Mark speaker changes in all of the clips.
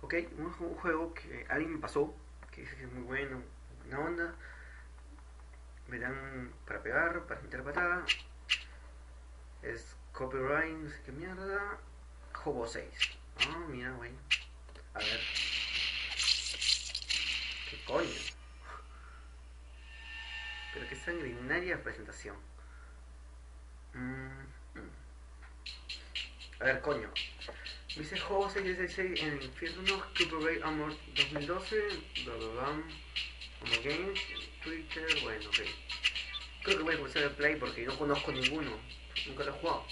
Speaker 1: Ok, un juego que alguien me pasó, que dice que es muy bueno, buena onda. Me dan para pegar, para meter patada. Es copyright, no sé qué mierda. Hobo 6. Ah, mira, bueno. A ver, ¿qué coño? Pero qué sanguinaria presentación. Mm, mm. A ver, coño. Dice Hobo 666 en el infierno, Copyright Amor 2012, bla bla bla. Como Games, Twitter, bueno, ok. Creo que voy a comenzar el play porque no conozco ninguno. Nunca lo he jugado.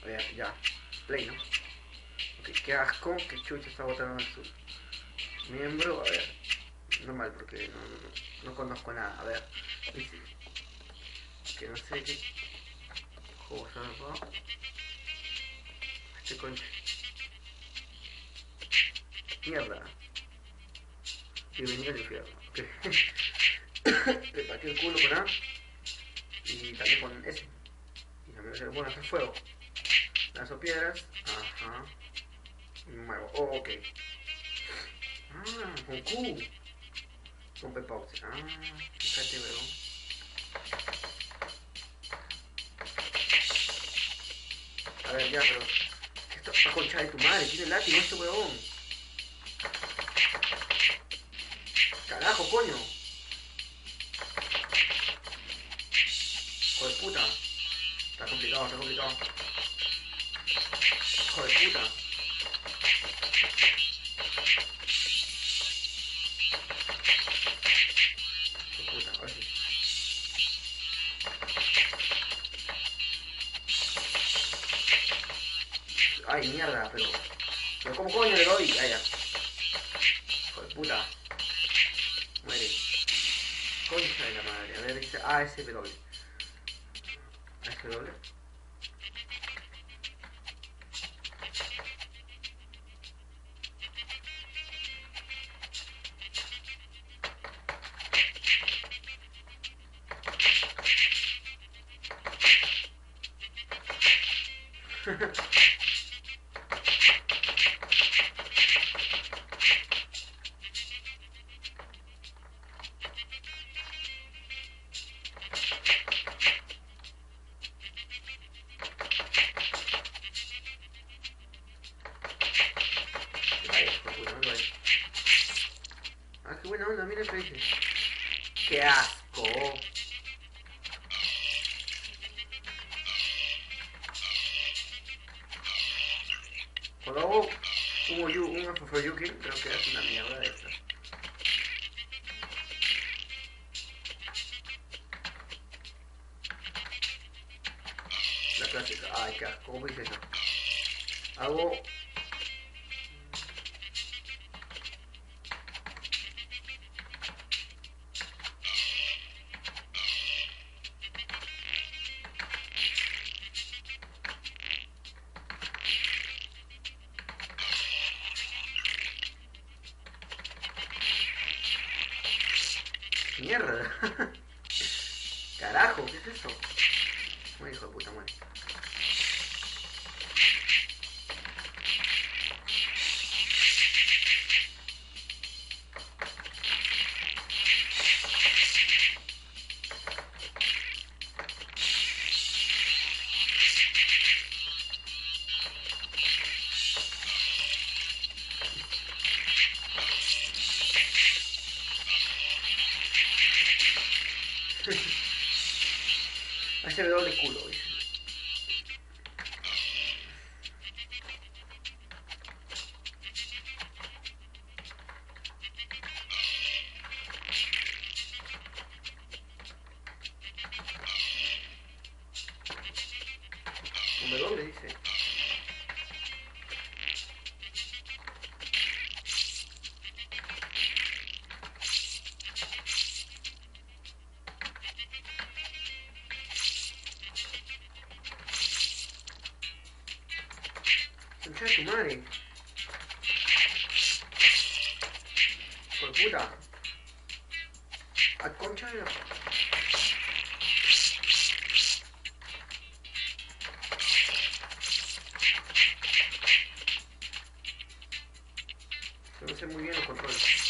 Speaker 1: A ver, ya. Play, ¿no? Ok, qué asco, qué chucha está botando en su miembro. A ver, normal porque no conozco nada. A ver, dice que no sé qué juego se ha jugado. Este concha. Mierda. Bienvenido al infierno. Ok. Le pateé el culo con A y también con S. Y también se bueno hacer fuego. Lanzo piedras. Ajá. Y me muevo. Oh, ok. Ah, con Q. Rompe pause. Ah, fíjate, weón. A ver, ya, pero. Esto es concha de tu madre. Tiene látigo este weón. Carajo, coño. Hijo de puta. Está complicado, está complicado. Hijo de puta. Hijo de puta, a ver si. Ay, mierda, pero. Pero ¿cómo coño le doy? Ah, ya. Hijo de puta. Muere. Concha de la madre. A ver, dice ASW. ASW. Ay, hijo de puta, no lo hay. Ah, qué buena onda, mira lo que dice. ¡Qué asco! Cuando hago un afroyuki, creo que es una mierda de esta. La clásica. Ay, qué asco. ¿Cómo hice eso? Hago. Mierda. Carajo, ¿qué es eso? Muy hijo de puta, muere. Ese me doble culo, dice. Un doble dice. Concha de tu madre. Por puta. A concha de la. No sé muy bien los controles.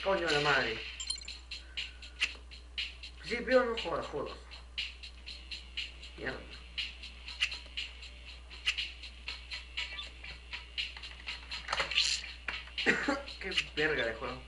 Speaker 1: Coño de la madre. Sí, pero no jodas, jodas. Mierda. Qué verga de juego.